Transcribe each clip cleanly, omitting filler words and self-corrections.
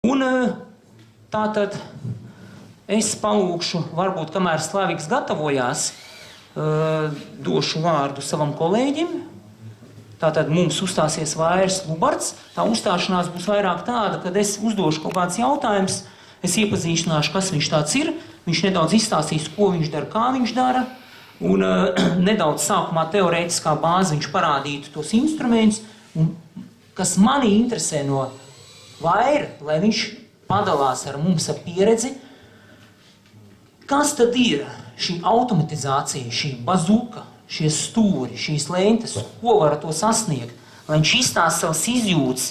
Un tātad es palūkšu, varbūt kamēr Slaviks gatavojās, došu vārdu savam kolēģim. Tātad mums uzstāsies Vairs Lubarts. Tā uzstāšanās būs vairāk tāda, kad es uzdošu kaut kādus jautājumus, es iepazīstināšu, kas viņš tāds ir, viņš nedaudz izstāstīs, ko viņš dara, kā viņš dara, un nedaudz sākumā teorētiskā bāze viņš parādītu tos instrumentus, un kas mani interesē no Vaira, lai viņš padalās ar mums ar pieredzi, kas tad ir šī automatizācija, šī bazuka, šie stūri, šīs lentes, ko var to sasniegt, lai viņš izstāsta savas izjūtas,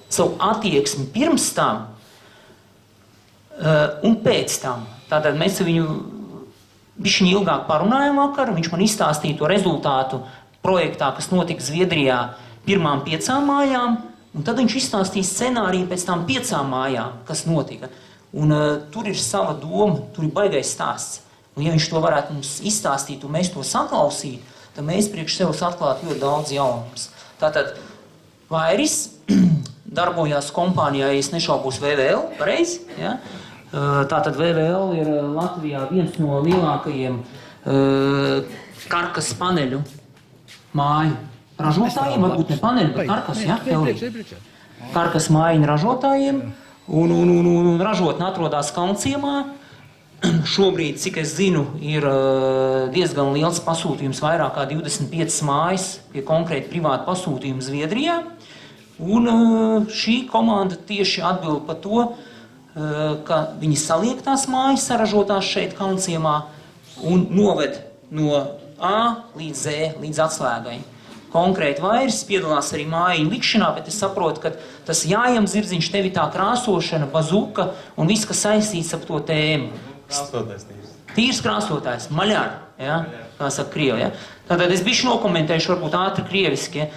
savu attieksmi pirms tam un pēc tam. Tātad mēs ar viņu bišķiņ ilgāk parunājām vakar, viņš man izstāstīja to rezultātu projektā, kas notika Zviedrijā pirmām 5 mājām, un tad viņš izstāstīja scenāriju pēc tām 5 mājām, kas notika. Un tur ir sava doma, tur ir baigais stāsts. Un ja viņš to varētu mums izstāstīt un mēs to saklausītu, tad mēs priekš sevis atklātu ļoti daudz jaunumus. Tātad Vairis darbojās kompānijā, ja es nešaubos, VVL, pareizi? Ja? Tātad VVL ir Latvijā viens no lielākajiem karkas paneļu māju ražotājiem, varbūt ne paneļi, bet karkas, ja? Karkas mājiņu ražotājiem, un ražotne atrodas Kalnciemā. Šobrīd, cik es zinu, ir diezgan liels pasūtījums, vairāk kā 25 mājas pie konkrēti privāta pasūtījuma Zviedrijā. Un šī komanda tieši atbild par to, ka viņi saliek tās mājas saražotās šeit Kalnciemā un noved no A līdz Z, līdz atslēgai. Konkrēti Vairs piedalās arī mājiņu likšanā, bet es saprotu, ka tas jājam zirdziņš, tevi tā krāsošana, bazuka un viss, kas saistīts ap to tēmu. Krāsotājs tīrs. Tīrs krāsotājs, maļar, ja? Kā saka Krievi. Ja? Tātad es bišķi нокомментēšu, varbūt ātri кревиски.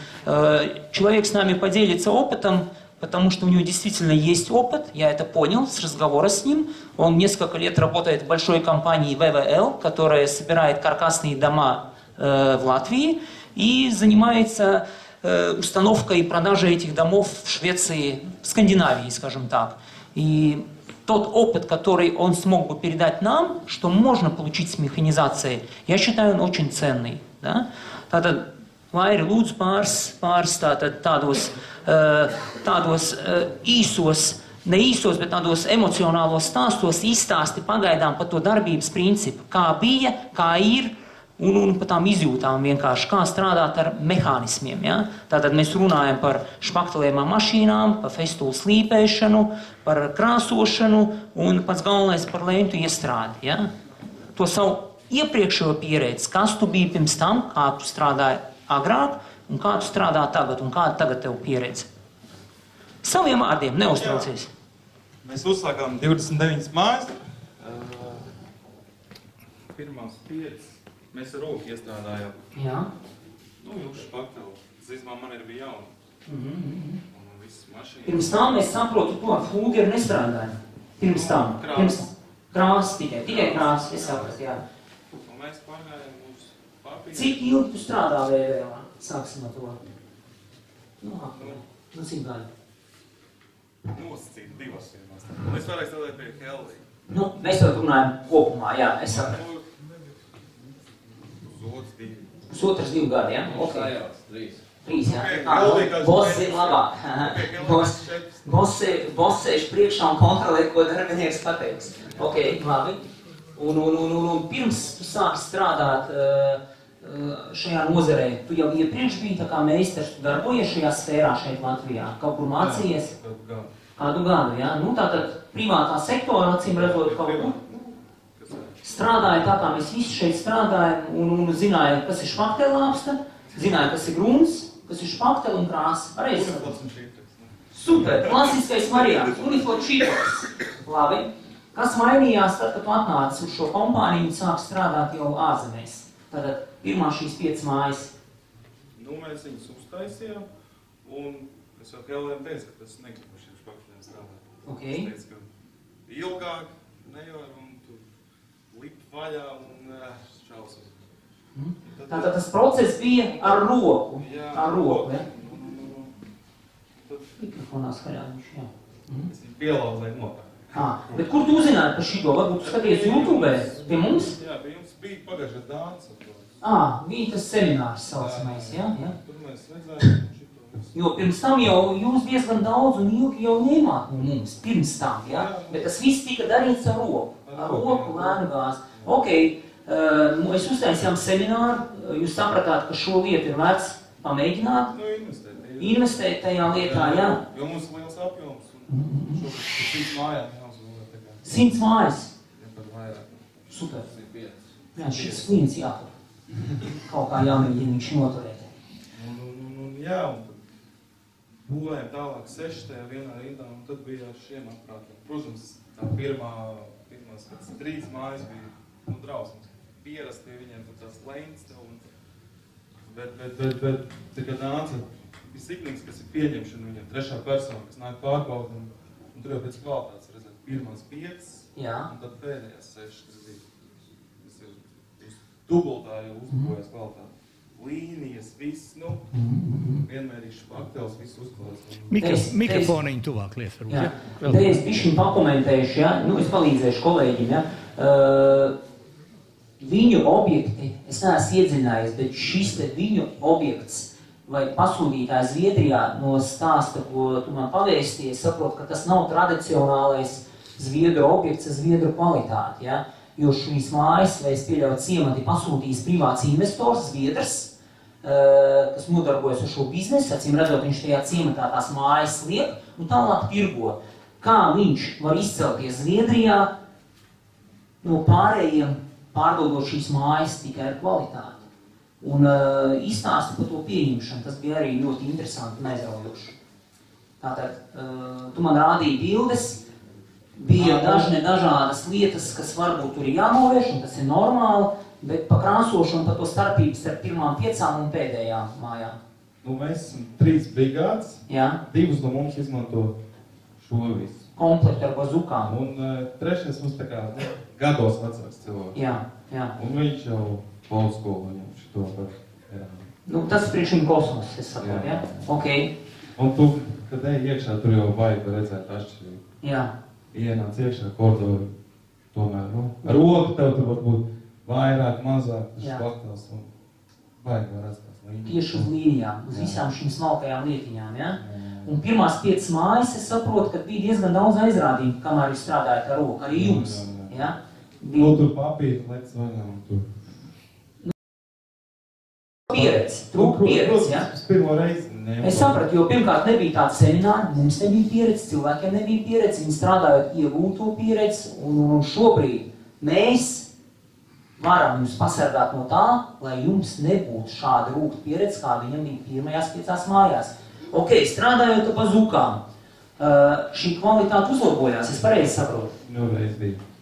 Человек с нами поделится опытом, потому что у него действительно есть опыт, я это понял с разговора с ним. Он несколько лет работает в большой компании VVL, которая собирает каркасные дома в Латвии и занимается установкой и продажей этих домов в Швеции, в Скандинавии, скажем так. И тот опыт, который он смог бы передать нам, что можно получить с механизацией, я считаю, он очень ценный. Да? Tātad, Vairi, lūdzu pāris tādos īsos, ne īsos, bet tādos emocionālos stāstos izstāsti pagaidām par to darbības principu, kā bija, kā ir, un par tām izjūtām vienkārši, kā strādāt ar mehānismiem. Ja? Tātad mēs runājam par špaktelējumām mašīnām, par festulu slīpēšanu, par krāsošanu un pats galvenais par lentu iestrādi. Ja? To savu iepriekšējo pieredzi, kas tu biji pirms tam, kā tu strādāji agrāk un kā tu strādā tagad un kāda tagad tev pieredze. Saviem vārdiem, neuztraucies. Mēs uzsākām 29 mājas. Pirmās 5. Mēs ar roku iestrādājām. Jā. Jūs špakteli. Zīmā man ir bija jauna. Un visas mašīnas. Pirms tam es saprotu, to ar flūgeru nestrādāju. Pirms tam. Krāsas tikai krāsas, es sapratu, jā. Un mēs pārgājām uz papīru. Cik ilgi tu strādā VVL? Sāksim ar to. Cik gadi? Nosacīt 2 firmās. Un es vairāk strādāju pie Helvija. Mēs jau runājam kopumā, jā, es sapratu. Pusotras 2 gadi, ja? Okay. 3, jā. Boss zina labāk. Boss sēž priekšā un kontrolē, ko darbinieks pateiks. Ok, labi. Un pirms tu sāki strādāt šajā nozarē, tu jau iepriekš biji tā kā meistars, tu darbojies šajā sfērā šeit Latvijā? Kaut kur mācījies? Kādu gadu, jā? Tātad privātā sektora, acīm redzot, kaut kur strādāja tā, kā mēs visi šeit strādājam un zināja, kas ir špaktelāpsta, zināja, kas ir grunts, kas ir špakteli un krāsa. Pareizi? Super, klasiskais variants, uniform šīpos. Labi. Kas mainījās tad, kad tu atnāci uz šo kompāniju un sāk strādāt jau ārzemēs? Tātad pirmā šīs 5 mājas. Mēs viņus uztaisījām un es jau Helēm teicu, ka tas negribu šiem špakteliem strādāt. Ok. Es teicu, ka ilgāk nevar un lip vaļā un šausmas. Tātad tas process bija ar roku. Jā, ar roku, ja? Mikrofonā skaļāk viņš, jā. Es viņu pielauzēju nopērku. Bet kur tu uzzināji par šito? Varbūt tu skaties YouTube pie mums? Jā, pie jums bija pagājušais dāns. Bija tas seminārs saucamais, jā? Tur mēs redzējām šito. Jo pirms tam jau jūs diezgan daudz un ilgi jau ņēmāt no mums, pirms tam, jā? Bet tas viss tika darīts ar roku. Ar roku, lēnu gāzi. Ok, mēs uztaisījām semināru, jūs sapratāt, ka šo lietu ir vērts pamēģināt? Investēt tajā lietā, jā? Jo mums ir liels apjoms. Šobrīd 100 mājām jāuzvūrē tā kā. 100 mājas? Ja pat vairāk. Super. 105. Jā, šis klients jātur. Kaut kā jāmēģina viņš noturēt. Jā, un tad būvējam tālāk 6 tajā vienā rindā, un tad bija ar šiem apkārtiem. Protams, tā pirmās 3 mājas bija drausmas. Pierast pie viņiem tur tās leņas tev. Bet tā kā nāca bija signīgs, kas ir pieņemšana viņam, 3. persona, kas nāk pārbaud, un tur jau pēc kvalitātes redzēt pirmās 5, un tad pēdējās 6, kas ir uz dubultā jau uzbojas kvalitāte. Līnijas, viss, vienmērīši paktels, viss uzklāts. Mikrofoniņu tuvāk liet, varbūt, jā? Te es bišķiņ pakomentējuši, jā? Es palīdzēšu kolēģim, jā? Viņu objekti, es neesmu iedziļinājies, bet šis te viņu objekts vai pasūtītājs Zviedrijā no stāsta, ko tu man pavēstīji, saprot, ka tas nav tradicionālais zviedru objekts ar zviedru kvalitāti, ja? Jo šīs mājas, vai es pieļauju ciemati, pasūtījis privāts investors, zviedrs, kas nodarbojas ar šo biznesu, acīm redzot, viņš tajā ciematā tās mājas liek un tālāk tirgo. Kā viņš var izcelties Zviedrijā no pārējiem, pārdodot šīs mājas tikai ar kvalitāti? Un izstāsti par to pieņemšanu, tas bija arī ļoti interesanti un aizraujoši. Tātad, tu man rādīji bildes, bija dažādas lietas, kas varbūt tur ir jānovērš, un tas ir normāli, bet pa krāsošanu, pa to starpības starp pirmām 5 un pēdējām mājām. Mēs esam 3 brigādes, 2 no mums izmanto šo visu. Komplektu ar bazukām. Un 3. mums tā kā gados vecāks cilvēks. Jā. Un viņš jau paudskolu viņam šito par erām. Tas priekš viņa kosmos, es saprotu, jā? Ok. Un tu, kad ej iekšā, tur jau vajag redzēt atšķirību. Jā. Ienāc iekšā koridoru, tomēr, ar roku tev tur varbūt vairāk, mazāk, tas plaktās un vajag var redzēt tās līnijas. Tieši uz līnijām, uz visām šīm smalkajām lietiņām, jā? Un pirmās 5 mājas, es saprotu, ka bija diezgan daudz aizrādījumu, kamēr jūs strādājat ar roku, arī jums, jā? Tur papīri, lec vaļā un tur. Trūka pieredze, jā? Es pirmo reizi Es sapratu, jo pirmkārt nebija tāda semināra, mums nebija pieredze, cilvēkiem nebija pieredze, viņi strādājot iegūto pieredzi, un šobrīd mēs varam jums pasargāt no tā, lai jums nebūtu šāda rūkta pieredze, kā viņam bija pirmajās 5 mājās. Ok, strādājot pa zukām, šī kvalitāte uzlabojās, es pareizi saprotu?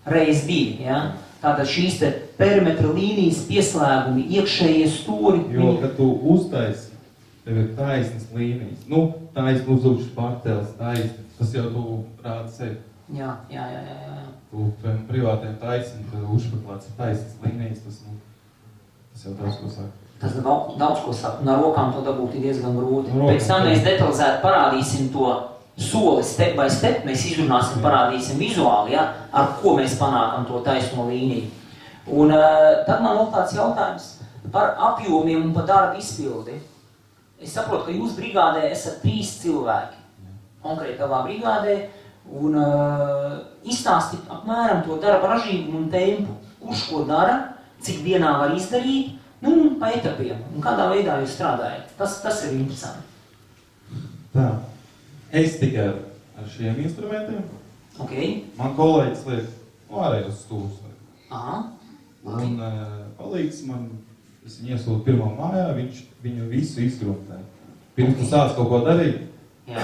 Reiz 2, jā? Tātad šīs te perimetra līnijas pieslēgumi, iekšējie stūri. Jo, kad tu uztaisi, tev ir taisnas līnijas. Taisna uzlūkšas pārtēles, taisna. Tas jau tu rādi sevi. Jā. Tu privātiem taisni, tad uzpaklāts taisnas līnijas, tas jau daudz ko saka. Tas daudz ko saka, un ar rokām to dabūt ir diezgan grūti. Pēc tam mēs detalizēti parādīsim to soli step by step, mēs izrunāsim, parādīsim vizuāli, ja, ar ko mēs panākam to taisno līniju. Un tad man vēl tāds jautājums par apjomiem un par darba izpildi. Es saprotu, ka jūs brigādē esat 3 cilvēki, konkrēti tavā brigādē, un izstāstīt apmēram to darba ražīgumu un tempu, kurš ko dara, cik dienā var izdarīt, pa etapiem, un kādā veidā jūs strādājat. Tas ir interesanti. Tā. Es tikai ar šiem instrumentiem. Ok. Man kolēģis liek ārējos stūrus. Un palīgs man, es viņu iesūtu pirmā mājā, viņš viņu visu izgruntē. Pirms tu sāc kaut ko darīt,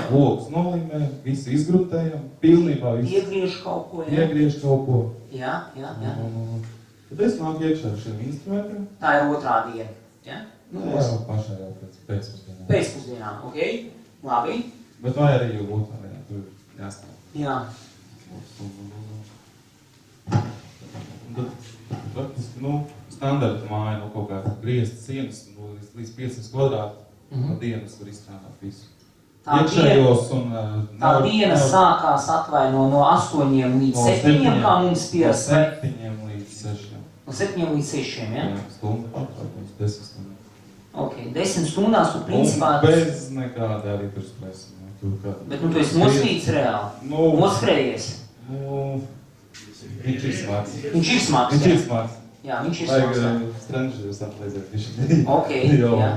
lokus nolimē, visu izgruntējam, pilnībā visu. Iegriež kaut ko, Iegriež kaut ko. Jā. Tad es nāku iekšā ar šiem instrumentiem. Tā ir otrā diena, ja? Jā, pašā jau pēc pēcpusdienām. Pēcpusdienām, ok. Labi. Bet vai arī jau otrā dienā, tur jāstāv. Jā. Un tad praktiski, standarta māja, kaut kā griezta sienas, līdz 500 kvadrāti pa dienas var izstrādāt visu. iekšējos un... Tā diena sākās atvaino no 8 līdz 7, kā mums pierast. No 7 līdz 6. No 7 līdz 6, ja? Jā, stundu pārtraukums, 10 stundas. Ok, 10 stundās tu principā... Un bez nekāda arī tur stresa. Bet tu esi nosvīts reāli? Noskrējies? Viņš ir smags. Viņš ir smags, Viņš ir smags. Jā, viņš ir smags. Vajag strandžers atlaiziet viņš. Ok, jā.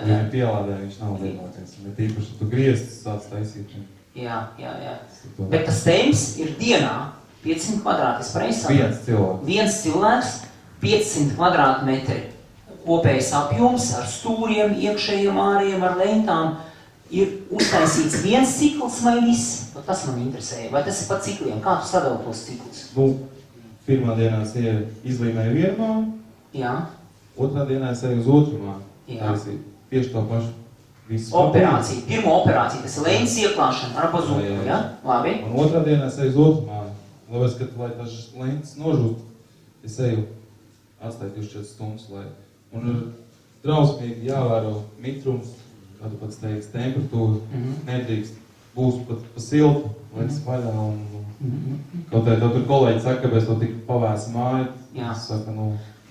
Viņa pielādē, viņš nav lielākais. Bet īpaši tu grieztus sāc taisīt. Jā. Bet tas temps ir dienā 500 kvadrāti, es pareizi? Viens cilvēks, 500 kvadrātmetri. Kopējais apjoms ar stūriem, iekšējiem āriem, ar lentām. Ir uztaisīts viens cikls vai viss? Tas man interesē. Vai tas ir pa cikliem? Kā tu sadali tos ciklus? Pirmā dienā es izlīmēju vienu māju. Jā. Otrā dienā es eju uz otru māju. Jā. Tieši to pašu. Operācija. Pirmo operāciju. Tas ir lēns ieklāšana ar bazuku. Jā. Labi. Un otrā dienā es eju uz otru māju. Lai tas lēns nožūt, es eju atstāt 24 stundas. Un drausmīgi jāvēro mitrums. Kā tu pats teici, temperatūra nedrīkst, būs pat pa siltu, liekas vaļā un kaut tā tur kolēģi saka, ka es to tik pavēsu māju. Jā. Saka,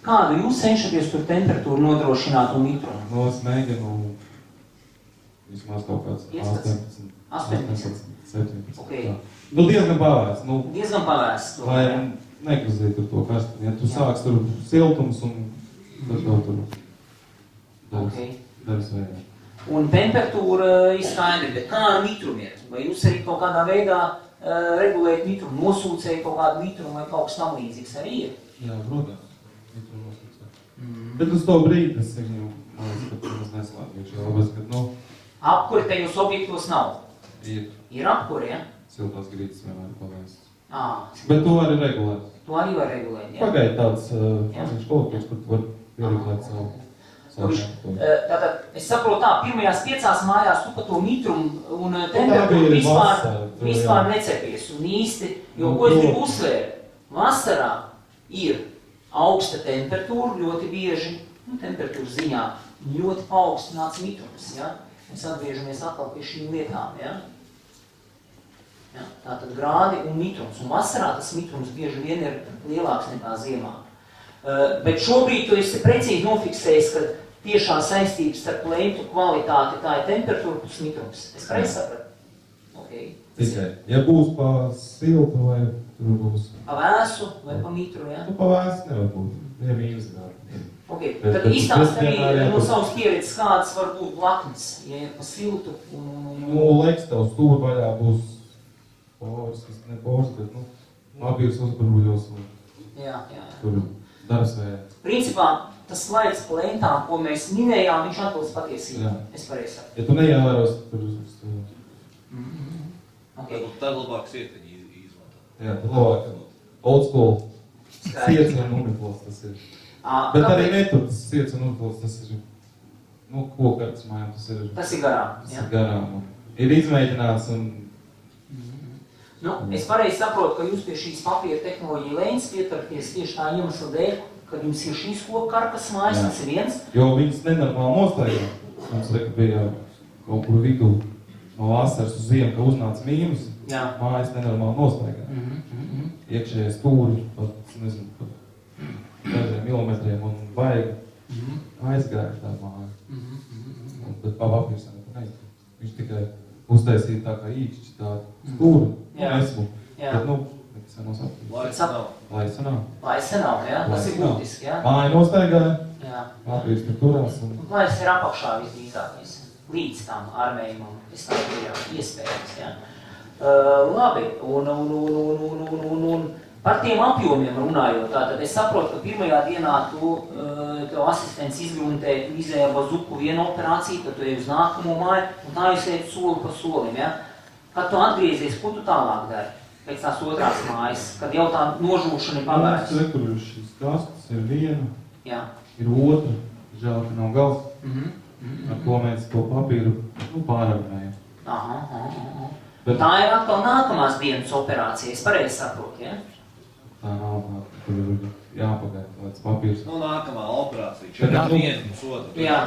kādu jūs cenšaties tur temperatūru nodrošināt un mitrumu? Es mēģinu vismaz kaut kāds 18, 17. Okay. Diezgan pavēs. Diezgan pavēs. Lai negrozīt tur to karstu. Ja tu sāks tur siltums un tad tev tur darbs vajag. Un temperatūra ir skaidri, bet kā ar mitrumu iet? Vai jūs arī kaut kādā veidā regulējat mitrumu, nosūcējat kaut kādu mitrumu vai kaut kas tam līdzīgs arī ir? Jā, protams, mitrumu nosūcēt. Bet uz to brīdi es viņu, man liekas, ka tas neslēgšu, labas, kad, Apkuri tajos objektos nav? Ir. Ir apkuri, ja? Siltās grītas vienmēr pavēstas. Bet to var regulēt. To arī var regulēt, jā? Pagaid tāds maziņš kolektīvs, kur tu var pieregulēt savu. Tātad, es saprotu tā, pirmajās 5 mājās tu pa to mitrumu un temperatūru vispār necepies. Un īsti, jo ko es gribu uzsvērt, vasarā ir augsta temperatūra ļoti bieži, temperatūras ziņā, ļoti paaugstināts mitrums, ja? Mēs atgriežamies atkal pie šīm lietām, ja? Ja, tātad grādi un mitrums. Un vasarā tas mitrums bieži vien ir lielāks nekā ziemā. Bet šobrīd tu esi precīzi nofiksējis, ka tiešā saistības starp lentu kvalitāti tā ir temperatūra plus mitrums. Es pareizi sapratu? Okay. Tikai, ja būs pa siltu vai tur būs... Pa vēsu vai pa mitru, ja? Pa vēsu nevar būt. Ja mīnus grādi. Okay. Tad izstāst arī no savas pieredzes, kādas var būt blaknes, ja ir pa siltu un... Laiks tev stūra vaļā būs pors, ne pors, bet, apjūs uzbruļos un... Jā. Tur... Principā, tas slaids pa lentām, ko mēs minējām, viņš atbilst patiesībā. Es pareizi saku. Ja tu neievēros, tur Okay. Tā ir labāk sietiņi izmantot. Jā, tā labāk. Old school. Siets un uniflos tas ir. Bet arī netur tas siets un uniflos tas ir. Kokarts mājām tas ir. Tas ir garām. Tas ir garām. Ir izmēģināts un... Es pareizi saprotu, ka jūs pie šīs papīra tehnoloģija lēņas pietaraties tieši tā iemesla dēļ, kad jums ir šīs kokkarkas mājas, tas ir viens. Jo viņas nenormāli nostaigā. Mums bija kaut kur vidu no vasaras uz ziemu, ka uznāca mīnus, mājas nenormāli nostaigā. Iekšējais stūri, pat, nezinu, pat dažiem milimetriem un baigi aizgāja tā māja. Bet pa papīrs neizgāja. Viņš tikai uztaisīja tā kā īkšķi tādu stūri. Esmu. Bet, nekas nav sapīt. Laisa nav, jā? Tas ir būtiski, jā? Māja nostaigāja. Papīrs tur turās. Laisa ir apakšā visdrīzākais. Līdz tam armējumam. Es tā ir iespējams, jā? Labi. Un par tiem apjomiem runājot, tātad es saprotu, ka pirmajā dienā tev asistents izgruntēja, tu izēja bazuku vienu operāciju, tad tu ej uz nākamo māju, un tā jūs ej soli pa solim, ja? Kad tu atgriezies, ko tu tālāk dari? Pēc tās otrās mājas, kad jau tā nožūšana ir pavērsta? Tur šis kastas ir viena, ir otra, žēl, ka nav gals, ar ko mēs to papīru pārarmējam. Tā ir atkal nākamās dienas operācija, es pareizi saprotu, ja? Tā nav, tur ir jāpagaida kāds papīrs. Nu, nākamā operācija, 41 sodu. Jā.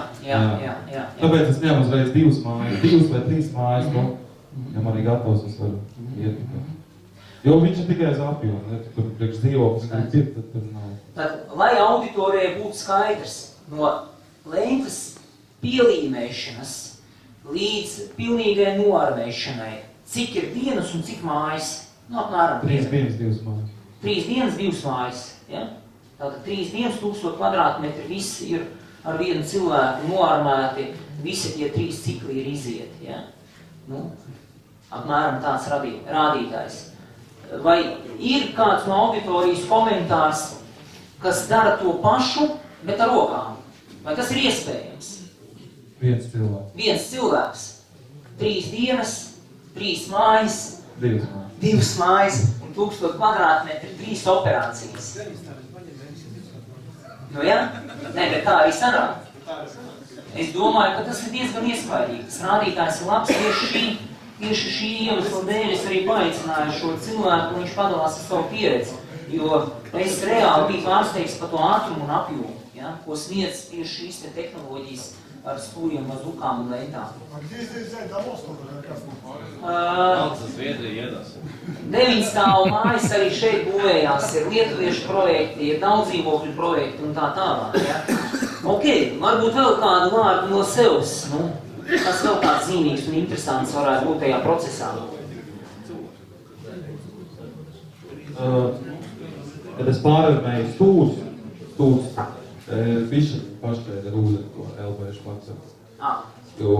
Tāpēc es ņemu uzreiz 2 mājas, 2 vai 3 mājas, ja man arī gatavs, es varu iet tikai. Jo viņš ir tikai uz apjomu, ja tur priekš dzīvoklis, kad ir, tad tur nav. Tad, lai auditorijai būtu skaidrs, no lentes pielīmēšanas līdz pilnīgai noarmēšanai, cik ir dienas un cik mājas? Nu, apmēram 3 dienas, 2 mājas. 3 dienas, 2 mājas, ja? Tātad 3 dienas, 1000 kvadrātmetri, visi ir ar vienu cilvēku noarmēti, visi tie 3 cikli ir izieti, ja? Nu, apmēram tāds rādītājs. Vai ir kāds no auditorijas komentārs, kas dara to pašu, bet ar rokām? Vai tas ir iespējams? Viens cilvēks. Viens cilvēks. 3 dienas, 3 mājas, 2 mājas un 1000 kvadrātmetri, 3 operācijas. Nu jā? Nē, bet tā arī sanāk. Es domāju, ka tas ir diezgan iespaidīgi. Tas rādītājs ir labs tieši šī iemesla dēļ es arī paaicināju šo cilvēku, un viņš padalās ar savu pieredzi, jo es reāli biju pārsteigts par to ātrumu un apjomu, ja, ko sniedz tieši šīs te tehnoloģijas ar stūriem, bazukām un lentām. 9 stāvu mājas arī šeit būvējās, ir lietuviešu projekti, ir daudz dzīvokļu projekti un tā tālāk. Ja. Ok, varbūt vēl kādu vārdu no sevs, nu. Tas vēl kāds zīmīgs un interesants varētu būt tajā procesā. Kad es pārarmēju stūrs, bišķi pašķēd ar ūdeni to elbēšu patsaka.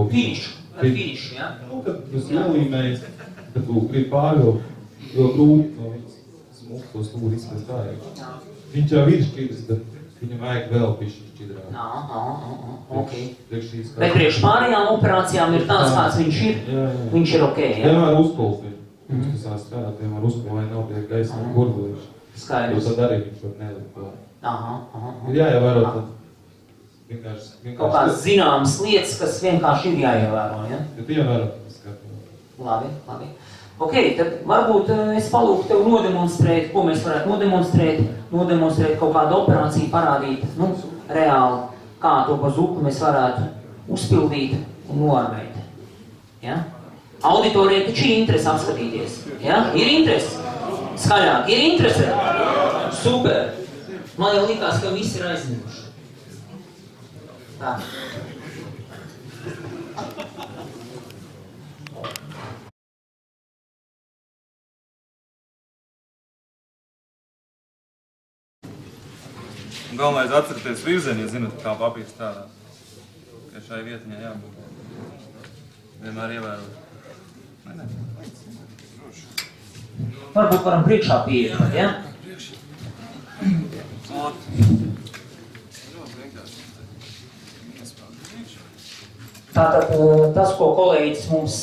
Finišu, ja? Nu, kad es ielīmēju, kad tu grib pārvilkt, jo grūti no viņas smūk to stūri izpēc tā. Viņš jau ir šķidrs, bet viņam vajag vēl bišķi šķidrāk. Ok. Bet priekš pārējām operācijām ir tāds, kāds viņš ir? Viņš ir ok, ja? Vienmēr uzkols ir. Viņš tas strādāt, vienmēr uzkols, lai nav tie gaisa un burbuļiši. Skaidrs. Jo tad arī viņš var nelikt klāt. Aha. Ir jāievēro tad vienkārši... Kaut kāds zināmas lietas, kas vienkārši ir jāievēro, ja? Ja tu ievēro, tas skatībā. Labi. Ok, tad varbūt es palūku tev nodemonstrēt, ko mēs varētu nodemonstrēt kaut kādu operāciju, parādīt, nu, reāli, kā to bazuku mēs varētu uzpildīt un noarmēt. Ja? Auditorijai taču ir interesi apskatīties. Ja? Ir interesi? Skaļāk, ir interesi? Super! Man jau likās, ka visi ir aizņemuši. Tā. Galvenais atcerieties virzienu, ja zinat, kā papīrs strādā. Ka šai vietiņai jābūt. Vienmēr ievērot. Nē. Varbūt varam priekšā pieiet, ja? Tātad tas, ko kolēģis mums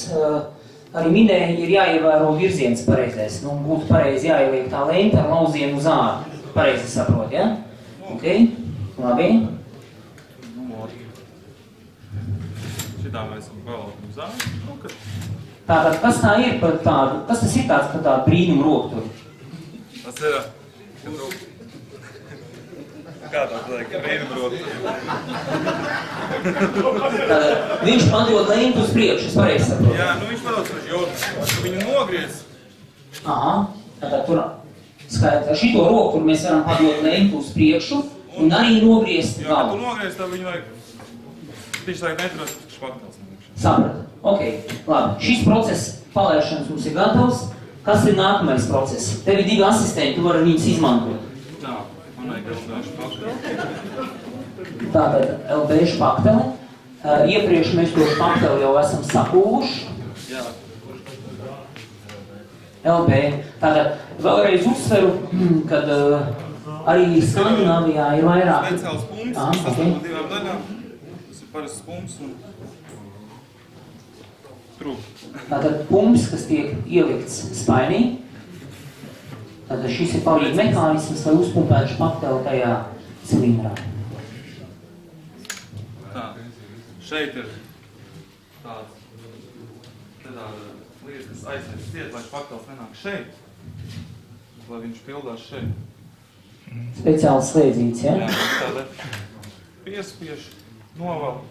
arī minēja, ir jāievēro virziens pareizais. Nu, būtu pareizi jāieliek tā lente ar lauzienu uz āru. Pareizi saprot, ja? Ok, labi. Šitā mēs vēl uz āru. Tātad, kas tā ir par tādu, kas tas ir tāds par tādu brīnumu rokturi? Tas ir, kā tā teikt, brīnumu rokturi? Tātad, viņš padod lentu uz priekšu, es pareizi saprotu. Jā, nu viņš padod, jo viņu nogriez. Aha, tātad tur skaidrs, ar šito rokturi mēs varam padot lentu uz priekšu un arī nogriezt galu. Jā, kad galu. tu nogriez, tad viņu vajag, tieši vajag neturos špaktels. Sapratu. Ok, labi. Šis process palaišanas mums ir gatavs. Kas ir nākamais process? Tev ir 2 asistenti, tu vari viņus izmantot. Jā, man vajag LB špakteli. Tātad LB špakteli. Iepriekš mēs to špakteli jau esam sapūluši. Jā. LB. Tātad vēlreiz uzsveru, kad arī Skandināvijā ir vairāk. Speciāls pumps, tas okay. no 2 daļām. Tas ir parasts pumps un trūk. Tātad pumps, kas tiek ielikts spainī. Tātad šis ir palīgi mehānisms, lai uzpumpētu špakteli tajā cilindrā. Tā, šeit ir tāda lieta, kas aizsniedz ciet, lai špaktels nenāk šeit, lai viņš pildās šeit. Speciāli slēdzīts, ja? Jā, tāda piespiež, noval.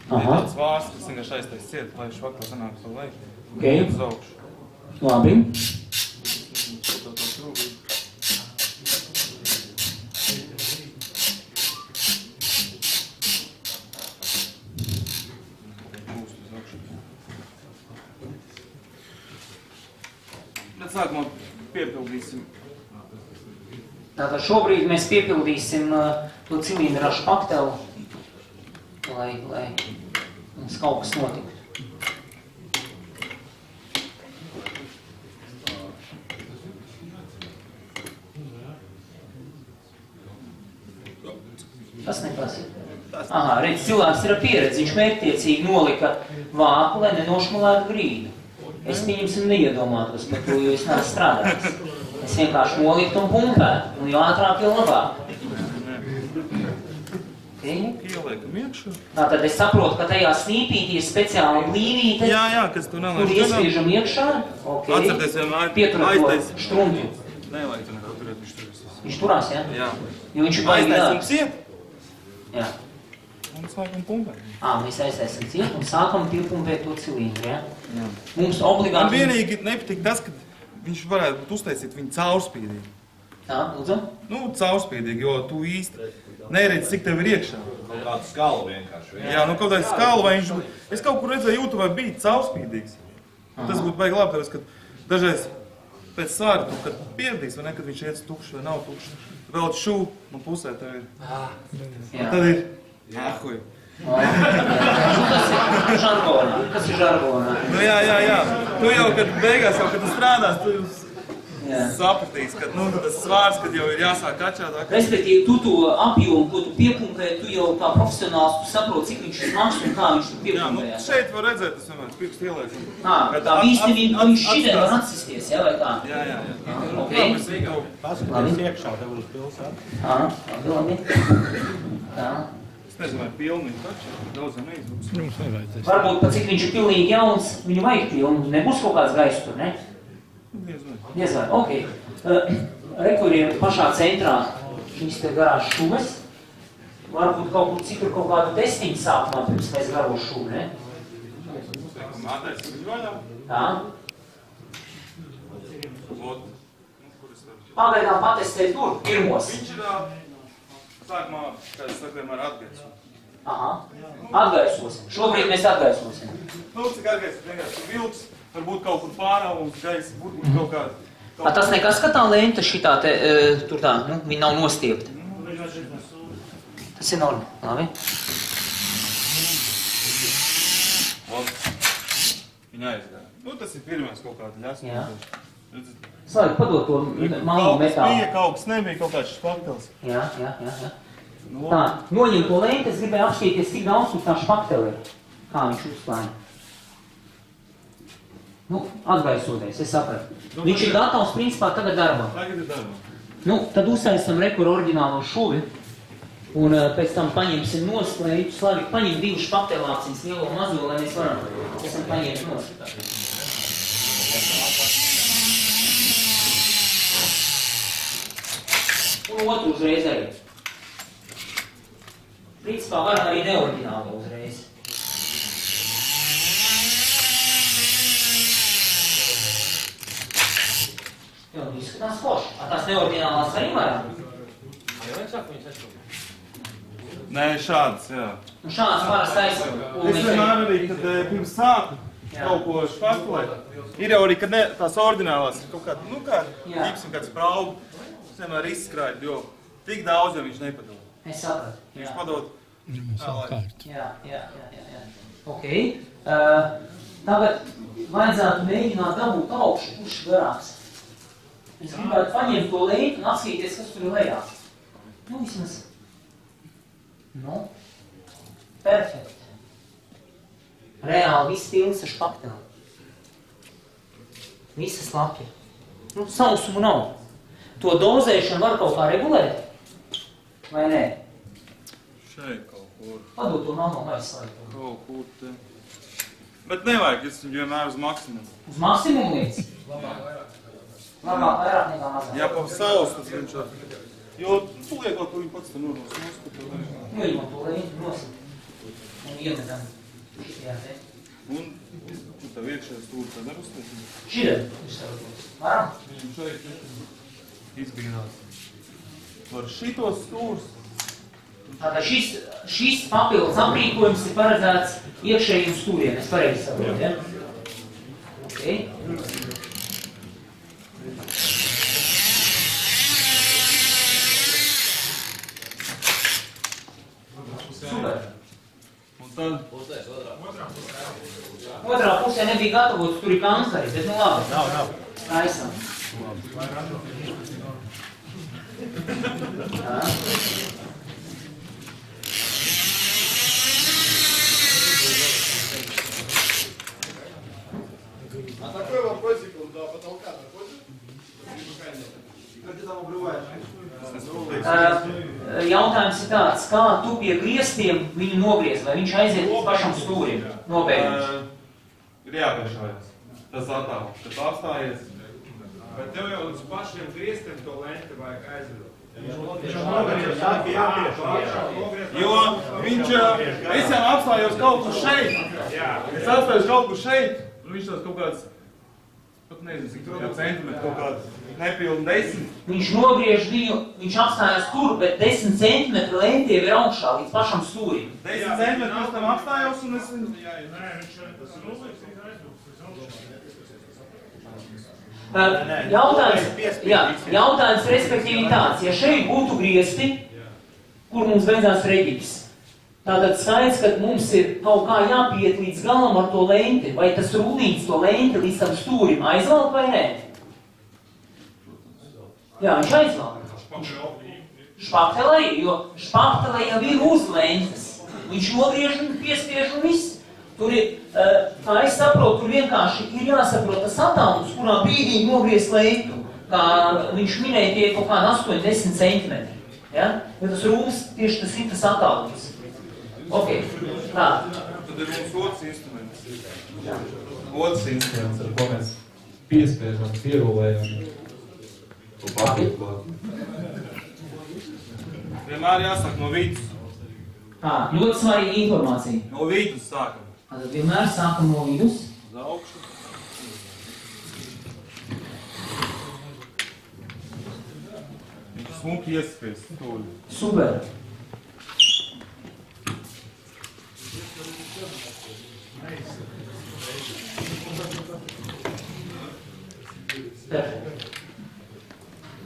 Aha. Ir tāds vārds, kas vienkārši aiztais ciet, lai švakla sanāk pa leju. Okay. Uz augšu. Labi. Bet sākumā piepildīsim. Tātad šobrīd mēs piepildīsim to cilindru ar špakteli, lai mums kaut kas notiktu. Tas nekas. Aha, redz, cilvēks ir ar pieredzi, viņš mērķtiecīgi nolika vāku, lai nenošmalētu grīdu. Es pieņemsim neiedomātos par to, jo es neesmu strādājis. Es vienkārši noliktu un pumpētu, un jo ātrāk, jo labāk. Ieliekam iekšā. Tātad es saprotu, ka tajā snīpītī ir speciāla blīvīte, Jā, kas tu nelaiž. kur iespiežam iekšā. Okay. Atcerieties vienmēr, Pieturat to štrumpu. Nevajag tu neko turēt, viņš turēs. Viņš turās, ja? Jā. Jo viņš ir baigi Aiztaisam dārgs. ciet Jā. un sākam pumpēt. Mēs aiztaisam ciet un sākam piepumpēt to cilindru, ja? Jā. Mums Man obligāti... vienīgi nepatīk tas, ka viņš varētu būt uztaisīt viņu caurspīdīgi. Tā, lūdzu? Nu, caurspīdīgi, jo tu īsti neredzi, cik tev ir iekšā. Kaut kādu skalu vienkārši. Jā, nu kaut kādā skalu, vai viņš... Es kaut kur redzēju YouTube, vai bija caurspīdīgs. Tas būtu baigi labi, tāpēc, ka dažreiz pēc svāra tu, kad pieradīs, vai ne, kad viņš iet tukšs vai nav tukšs. Vēl šū, man pusē tev ir. Jā. Tad ir... Ahuj. Tas ir žargonā. Tas ir žargonā. Nu jā. Tu jau, kad beigās, kad tu strādās, tu sapratīs, ka tas svārs, kad jau ir jāsāk kačāt. Respektīvi, tu to apjomu, ko tu piepumpē, tu jau kā profesionāls, tu saproti, cik viņš ir smags un kā viņš tu piepumpējās. Šeit var redzēt, tas vienmēr pirkstu ieliekam. Tā īstenībā viņš šitien var atsisties, ja, vai kā? Jā. Ok. Paskaties iekšā, tev uz pilsētu. Labi. Tā. Es nezinu, vai pilni taču, daudziem neizbūs. Jums nevajadzēs. Varbūt, pat cik viņš ir pilnīgi jauns, viņu vajag pilnu. Nebūs kaut kāds gaiss tur, ne? Diezvai, ok. Rekur ir pašā centrā šīs te garās šuves. Varbūt kaut kur citur kaut kādu testiņu sākumā, pirms mēs garo šuvu, ne? Mātais viņu vaļā. Tā. Pagaidām patestēt tur, pirmos. Viņš ir sākumā, kā es saku, vienmēr atgaisu. Aha. Atgaisosim. Šobrīd mēs atgaisosim. Nu, cik atgaisu, vienkārši vilks, varbūt kaut kur pārā mums gaisa, būtu kaut kāda. Tas nekas, ka tā lenta šitā te, tur tā, nu, viņa nav nostiepta. Tas ir norma, labi. Viņa aizgāja. Nu, tas ir pirmais kaut kāda ļasma. Jā. Slēg, padod to malnu metālu. Kaut kas bija, kaut kas nebija, kaut kāds špaktels. Jā. Tā, noņem to lenti, es gribēju apskatīties, cik daudz tur tā špakteli ir. Kā viņš uzklāja. Nu, atgaisoties, es sapratu. Viņš ir gatavs, principā, tagad darbā. Tagad ir darbā. Nu, tad uzsaistam rekuru oriģinālo šuvi. Un pēc tam paņemsim nost, lai Slavik paņem 2 špaktelācijas, lielo mazo, lai mēs varam pēc tam paņemt nost. Un otru uzreiz arī. Principā varam arī neoriģinālo uzreiz. Jā, izskatās forši. Tās neoriģinālās arī varam? Nē, šāds, jā. Un šāds varas taisam. Es vienmēr arī, kad pirms sāku kaut ko špaktelēt, ir jau arī, kad tās oriģinālās ir kaut kāda, nu kā, ģipsim kāds spraugu, es vienmēr izskrāju, jo tik daudz jau viņš nepadod. Es sapratu. Viņš padod. Savukārt. Jā. Ok. Tagad vajadzētu mēģināt dabūt augšu, kurš garāks. Es gribētu paņemt to leitu un apskatīties, kas tur ir lejā. Nu, vismaz. Nu. Perfekt. Reāli viss pilns ar špakteli. Visas lapja. Nu, sausumu nav. To dozēšanu var kaut kā regulēt? Vai nē? Šeit kaut kur. Padod to mammu aizslēgt. Kaut kur te. Bet nevajag, es viņu vienmēr uz maksimumu. Uz maksimumu līdz? Labāk vairāk nekā mazāk. Ja pa savus, tas viņš var. Jo, tu liekot, tu viņi pats te nonos noskatu. Noņemam to lēņu, nosam. Un iemetam šitajā te. Un tev iekšējā stūri tā nerustēsim. Šitā ir savutos. Varam? Viņam šeit izbīnās. Var šitos stūrs. Tātad šis papildus aprīkojums ir paredzēts iekšējiem stūriem, es pareizi saprotu, ja? Okay. Super. Un tad? Otrā pusē nebija gatavots, tur ir kancleri, bet nu labi. Nav. Aizsam. А такой вопросик он до потолка доходит? Как ты там обрываешь? Jautājums ir tāds, kā tu pie griestiem viņu nogriez, vai viņš aiziet līdz pašam stūrim, nobeigums? Ir jāpiešājās. Tas attāl, kad tu apstājies. Bet tev jau līdz pašiem griestiem to lenti vajag aizvedot. Jo viņš, es jau apstājos kaut kur šeit. Es apstājos kaut kur šeit, un viņš tās kaut kāds, pat nezinu, cik tur centimetri, kaut kāds nepilni 10. Viņš nogriež viņu, viņš apstājās tur, bet 10 centimetri lentiem ir augšā līdz pašam stūrim. 10 centimetri es tam apstājos, un es viņu... Jautājums respektīvi tāds, ja šeit būtu griesti, kur mums beidzās reģips, tātad skaidrs, ka mums ir kaut kā jāpiet līdz galam ar to lenti, vai tas rūnīts to lenti līdz tam stūrim aizvelk vai nē? Jā, viņš aizvelk. Špaktelē, jo špaktelē jau ir uz lentas. Viņš nogriež un piespiež un viss. Tur ir, kā es saprotu, tur vienkārši ir jāsaprot tas attālums, kurā brīdī nogriezt lentu. Kā viņš minēja, tie kaut kādi 8-10 centimetri. Ja? Jo tas rūms tieši tas ir tas attālums. Ok, tā. Tad ir mums otrs instruments. Otrs instruments, ar ko mēs piespiežam, pierulējam. To papīru klāt. Vienmēr jāsaka no vidus. Ļoti svarīga informācija. No vidus sākam. Tātad vienmēr sākam no vidus. Uz augšu. Viņš smuki iespies stūļu. Super.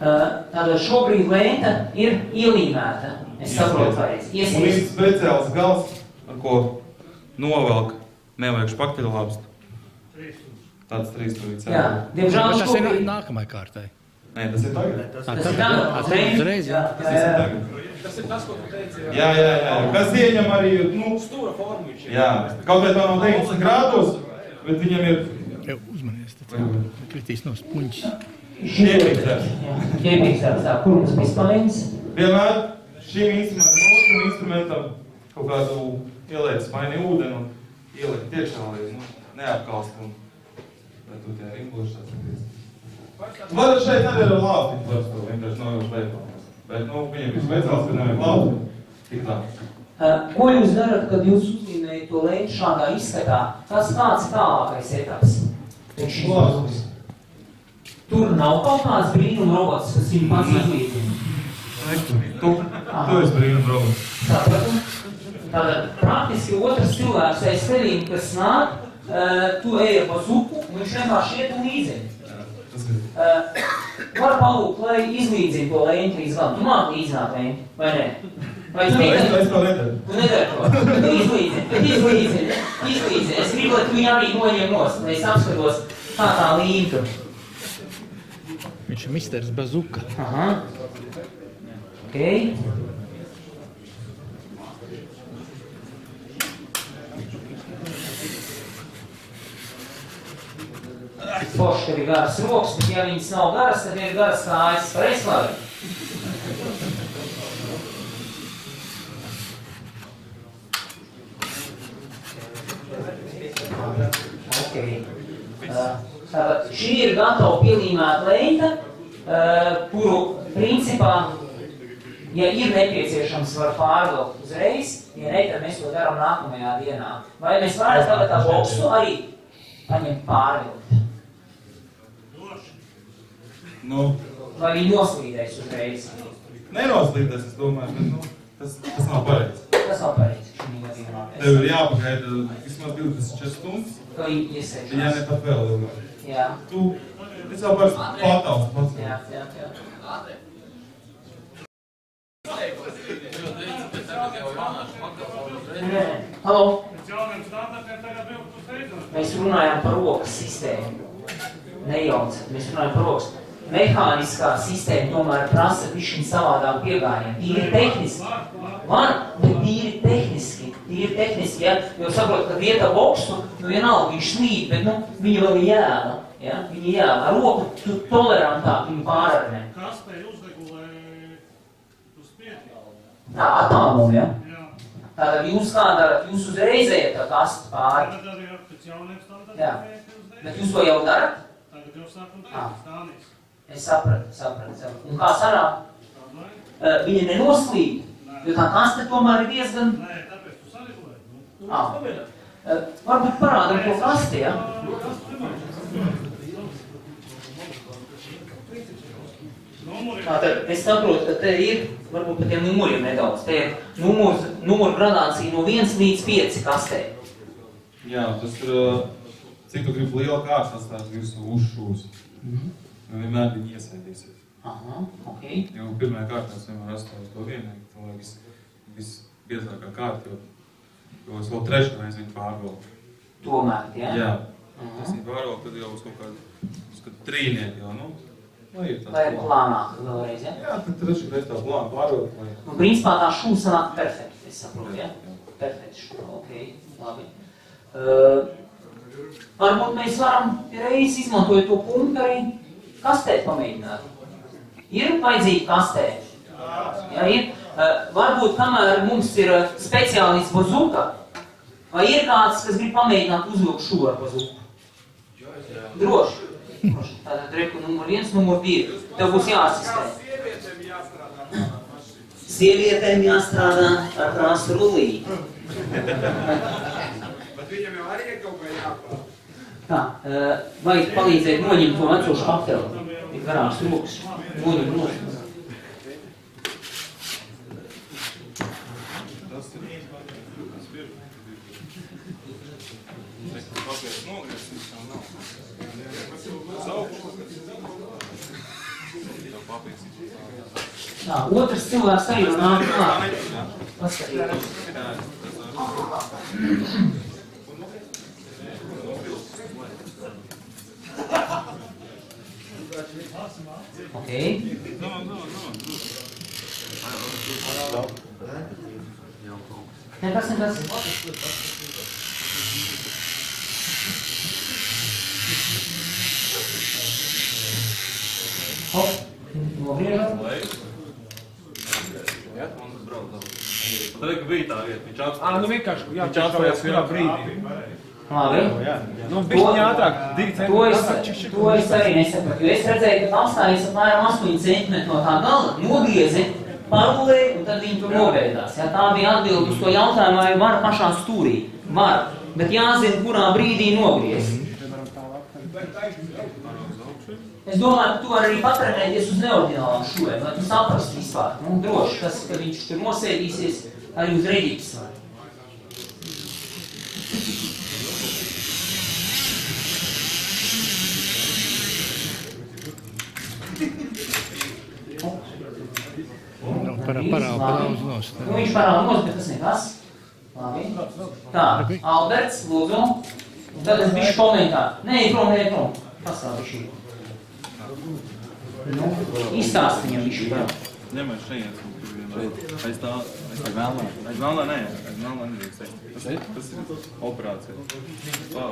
Tātad šobrīd lenta ir ielīmēta. Es saprotu pareizi. Un ir speciāls gals, ar ko novelk. Nevajag špakteļlāpstu. Tāds 3 stūrīts. Jā, diemžēl Tas ir šobrīd... nākamai kārtai. Nē, tas ir tagad. Tas ir tagad. Uzreiz, jā. Tas ir tagad. Tas ir tas, ko tu teici. Jā. Kas ieņem arī, Stūra formu viņš ir. Jā, kaut vai tā nav 90 grādos, bet viņam ir... Uzmanies, tad kritīs no spuņķis. Ķēpīgs. Tā, kur mums bija spainis? Vienmēr šim otram instrumentam kaut kādu ieliec spaini ūdeni un ieliek tiekšā, lai neapkalst un lai tu tie ringloši tāds negriezt. Tu vari šeit arī ar lāpti, var to vienkārši novilkt beigā. Bet, viņam ir speciāls, ka nevajag lāpti. Tik tā. Ko jūs darat, kad jūs uzlīmējat to lentu šādā izskatā? Kāds tālākais etaps? Lāptis. Tur nav kaut kāds brīnuma robots, kas viņu pats izlīdzina. Tu esi brīnuma robots. Sapratu? Tātad praktiski otrs cilvēks aiz tevīm, kas nāk, tu eja pa zupu, un viņš vienkārši iet un līdzina. Var palūkt, lai izlīdzina to lentu līdz galam. Tu māki līdzināt lentu, vai ne? Vai tu Es to nedaru. Tu nedari to. Tu izlīdzini. Es gribu, lai tu viņu arī noņem nost, lai es apskatos, kā tā līntu. Viņš ir misters Bazuka. Aha. Ok. Forši, ka ir garas rokas, bet ja viņas nav garas, tad ir garas kājas par eslavi. Ok. Tātad šī ir gatava pielīmēta lenta, kuru principā Ja ir nepieciešams, var pārvilkt uzreiz, ja ne, tad mēs to darām nākamajā dienā. Vai mēs varētu tagad tā boksu arī paņemt pārvilkt? Nu, vai viņi noslīdēs uzreiz? Nenoslīdēs, es domāju, bet tas nav pareizi. Tas nav pareizi. Tev ir jāpagaida vismaz 24 stundas. Ka viņi iesēžās. Jā, ne pat vēl ilgāk. Jā. Es jau parasti patāls pats. Jā. Halo? Mēs runājām par rokas sistēmu. Nejaucat, mēs runājam par rokas. Mehāniskā sistēma tomēr prasa višķiņ savādāk piegājienu. Tīri tehniski. Bet tīri tehniski, ja? Jo saprot, ka vieta boksu, vienalga viņš slīd, bet, viņa vēl jēla. Ja? Viņa jēla. Ar roku tu tolerantāk viņu pārarnē. Kas te uzregulē uz spiedzi? Tā, attālumu, ja? Tātad jūs kā darat? Jūs uzreiz ejat tā kastu pāri. Tagad arī ar pēc jauniem standartiem. Jā. Bet jūs to jau darat? Tagad jau sākam teikt, Stānijas. Es sapratu. Un kā sanāk? Viņa nenoslīd, jo tā kaste tomēr ir diezgan... Nē, tāpēc tu saregulē. Varbūt parādam to kasti, ja? Tātad es saprotu, ka te ir, varbūt pat tiem numuriem nedaudz, te ir numuru gradācija no 1 līdz 5 kastē. Jā, tas ir, cik tu gribi lielu kārtu atstāt visu uzšūs. Vienmēr viņi iesēdīsies. Aha, ok. Jo pirmajā kārtā es vienmēr atstāju to vienīgi, tā lai visbiezākā kārta, jo es vēl trešreiz viņu pārvalku. Tomēr, ja? Jā. Es viņu pārvalku, tad jau uz kaut kādu trīnieku jau, lai ir tāds plānāk vēlreiz, ja? Jā, tad trešreiz tā plāna pārvalku. Principā tā šūna sanāk perfekti, es saprotu, ja? Perfekti šūna, ok, labi. Varbūt mēs varam reiz izmantojot to punktu arī kastē pamēģināt. Ir vajadzīgi kastē? Jā, ir. Varbūt, kamēr mums ir speciālists bazuka, vai ir kāds, kas grib pamēģināt uzvilkt šo ar bazuku? Droši. Tātad reku numur 1, numur 2. Tev būs jāasistē. Sievietēm jāstrādā ar krāstu rullīti. Bet viņam jau arī ir kaut kā jāpār. Tā, vajag palīdzēt noņemt to veco špateli. Ir garās rokas. Noņem rokas. Tas ir kāpēc nogriezis, jau nav. Tā, otrs cilvēks arī nāk klāt. Paskatījās. Ok. Nekas. Hop, nogriežam. Tad, ka bija tā vieta, viņš atstājās. Nu vienkārši, jā, viņš atstājās vienā brīdī. Labi. Nu, bišķiņ ātrāk, 2 centimetri. To es arī nesapratu, jo es redzēju, ka apstājas apmēram 8 centimetri no tā gala, nogriezi, parulēja un tad viņi tur nobeidās. Ja, tā bija atbilde uz to jautājumu, vai var pašā stūrī. Var, bet jāzina, kurā brīdī nogriezi. Es domāju, ka tu vari arī patrenēties uz neordinālām šūvēm, lai tu saprast vispār. Droši, tas, ka viņš tur nosēdīsies, arī uz reģips var. Parāuz nost. Viņš parāuz nost, bet tas nekas. Labi. Tā, Alberts, lūdzu. Tad es bišķi komentāru. Nē, prom. Pastāv bišķi. Izstāst viņam bišķi. Ņemēs šeit, aiz tā, aiz melnā nē, tas ir operācija. Jā.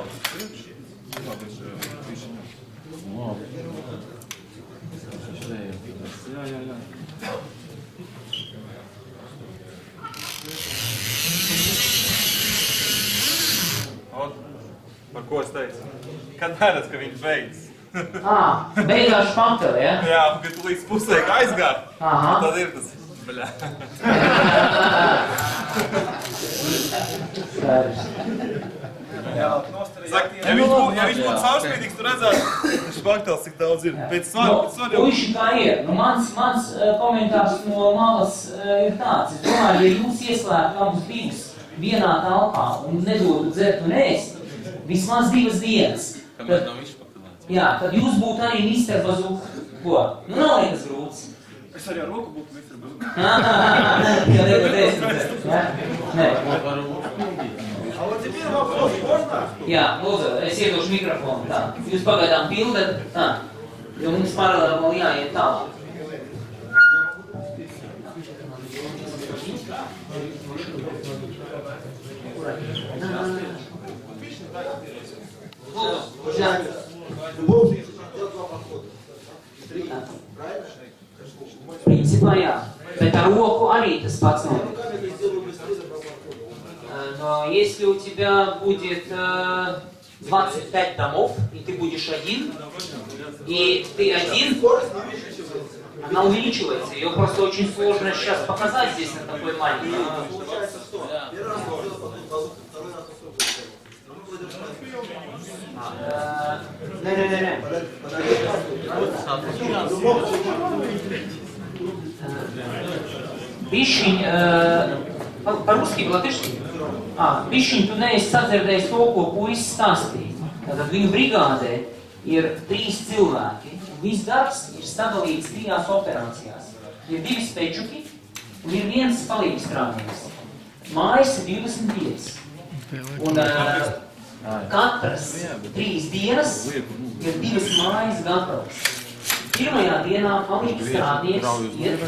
Par ko es teicu? Kad neredz, ka viņš beidzas? Beigās špateli, ja? Jā, kad tu līdz pusē aizgār, tad ir tas Ja viņš būtu savspīdīgs, tu redzētu, špaktels cik daudz ir. Pēc svaru jau... Puiši, kā ir? Nu, mans komentārs no malas ir tāds. Es domāju, ja jūs ieslēgtu abus divus vienā telpā un nedotu dzert un ēst, vismaz 2 dienas. Tad, jā, tad jūs būtu arī Mr. Bazooka. Ko? Nu, nav liekas grūts. Es arī ar roku būtu Mr. Bazooka. Ja nevar ēst. Nē. Jā, lūdzu, es iedošu mikrofonu tā. Jūs pagaidām pildat, tā. Jo mums paralēli vēl jāiet tālāk. Principā jā, bet ar roku arī tas pats nav. Но если у тебя будет 25 домов, и ты будешь один, и ты один, она увеличивается. Ее просто очень сложно сейчас показать здесь на такой маленькой. Не. Bišķiņ, par-ruski, latviski? Bišķiņ, tu neesi sadzirdējis to, ko puisis stāstīja. Tātad viņu brigādē ir 3 cilvēki. Viss darbs ir sadalīts 3 operācijās. Ir 2 spečuki un ir 1 palīgs strādnieks. Mājas ir 25. Un katras 3 dienas ir 2 mājas gatavas. Pirmajā dienā palīgs strādnieks iet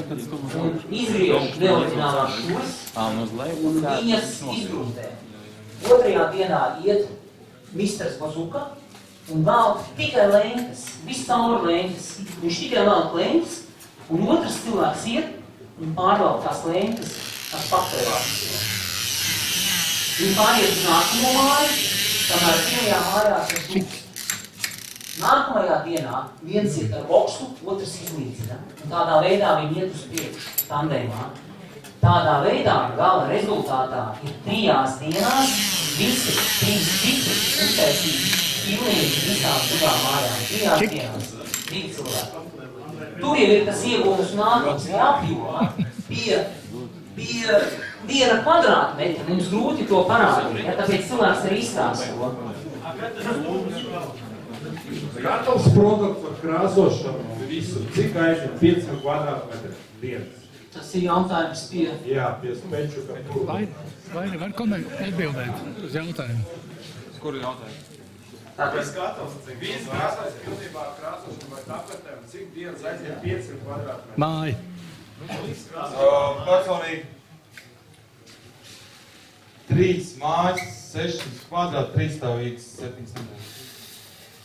un izgriež neoriģinālās šūras un viņas izgrūtē. Otrajā dienā iet Mr. Bazooka un velk tikai lenkas, viss cauri lenkas. Viņš tikai velk lenkas un otrs cilvēks iet un pārvelk tās lenkas ar papelās. Viņi pāriet uz nākamo māju, kamēr pirmajā mājās ir šūks. Nākamajā dienā viens iet ar boksu, otrs izlīdzina. Un tādā veidā viņi iet uz priekšu, tandēmā. Tādā veidā gala rezultātā ir 3 dienās visi 3 citi uztaisīti pilnīgi visām 2 mājām. 3 dienās, 2 cilvēki. Tur jau ir tas iegūmus nākums, ja apjomā pie 1 kvadrātmetra. Mums grūti to parādīt, ja tāpēc cilvēks arī izstāsta to. Gatavs produkts ar krāsošanu visu. Cik aizņem 5 kvadrātmetri dienas? Tas ir jautājums pie... Jā, pie spečuka. Vai var atbildēt uz jautājumu? Kuru jautājumu? Viss gatavs, cik viss krāsais pilnībā ar krāsošanu vai tapetēm, cik dienas aizņem 5 kvadrātmetri? Māja. Personīgi 3 mājas, 6 kvadrāti, 3 stāvīgas, 700.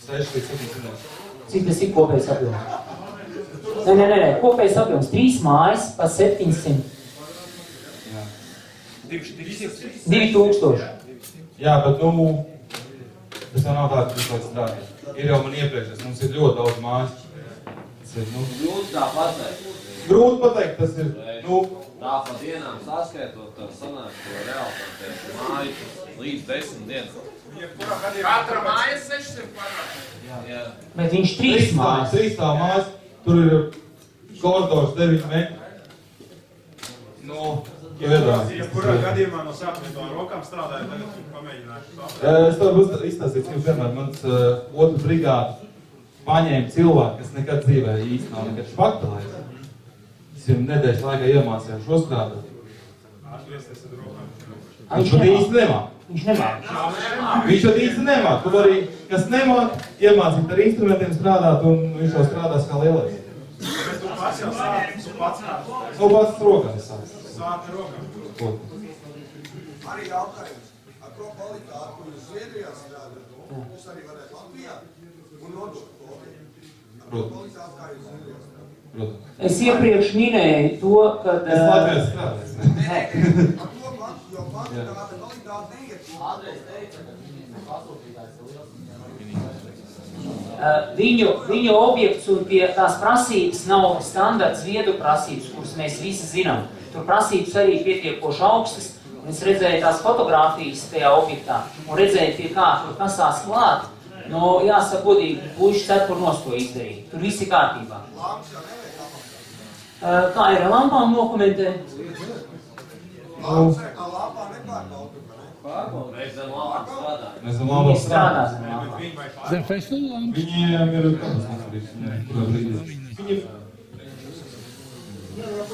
6 līdz 700. Cik tas ir kopējs apjoms? Nē, kopējs apjoms 3 mājas pa 700. Jā. 2000. Jā, bet tas jau nav tā, ka visu laiku strādāt. Ir jau man iepriekšas, mums ir ļoti daudz mājas. Grūti tā pateikt. Grūti pateikt, tas ir, Tā pa dienām saskaitot, tad sanāk to realitāti māju līdz 10 dienas. Katra mājas 600 kvadrātmetri. Jā. Bet viņš 3 mājas. 3 tā mājas, tur ir koridors 9 metri. Jau iedomājās. Ja kurā gadījumā no sākumā to rokām strādāja, tagad pamēģināšu to. Es tev izstāstīju, ka vienmēr mans otru brigādu paņēma cilvēku, kas nekad dzīvē īsti nav nekad špaktelējis. Es jau nedēļas laikā iemācīju šo strādāt. Atgriezties ar rokām. Viņš pat īsti nemāk. Viņš nemāk. Viņš pat īsti nemāk. Tu arī, kas nemāk, iemācīt ar instrumentiem strādāt, un viņš jau strādās kā lielais. Bet tu pats jau sāc, tu pats kāds. Nu, pats rokām sāc. Sāc rokām. Arī jautājums, ar ko kvalitāti jūs Zviedrijā strādāt, jūs arī varētu Latvijā un nodot to. Ar ko kvalitāti kā jūs Zviedrijā strādāt? Es iepriekš minēju to, ka... Es Latvijā strādāju. Nē. Ar ko kvantitāte kvalitāte neiet? Viņu objekts un pie tās prasības nav standarts viedu prasības, kuras mēs visi zinām. Tur prasības arī pietiekoši augstas. Es redzēju tās fotogrāfijas tajā objektā un redzēju, pie kā tur kasās klāt. No, jāsaka godīgi, puiši cepurnos to izdarīja. Tur viss ir kārtībā. Kā ir ar lampām nokomentē? Lampā nepārbaudu. Mēs zem lampām strādājam. Mēs zem lampām strādājam. Zem festivāla? Viņiem ir kādas Viņi...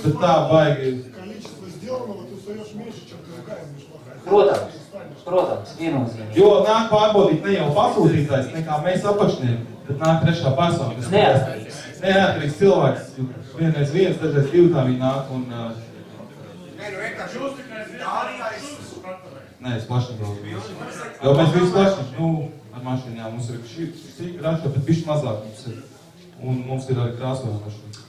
Bet tā baigi... Protams, viennozīmīgi. Jo nāk pārbaudīt ne jau pasūtītājs, nekā mēs apakšnieki, bet nāk trešā persona. Neatkarīgs. Neatkarīgs cilvēks. Vienreiz viens, dažreiz divi tā viņi nāk un... Nē, nu vienkārši jūs tikai dārījais. Nē, es plašam braucu. Jo mēs visi plašam, nu, ar mašīnām mums ir šī graša, bet bišķi mazāk mums ir. Un mums ir arī krāsojuma mašīna.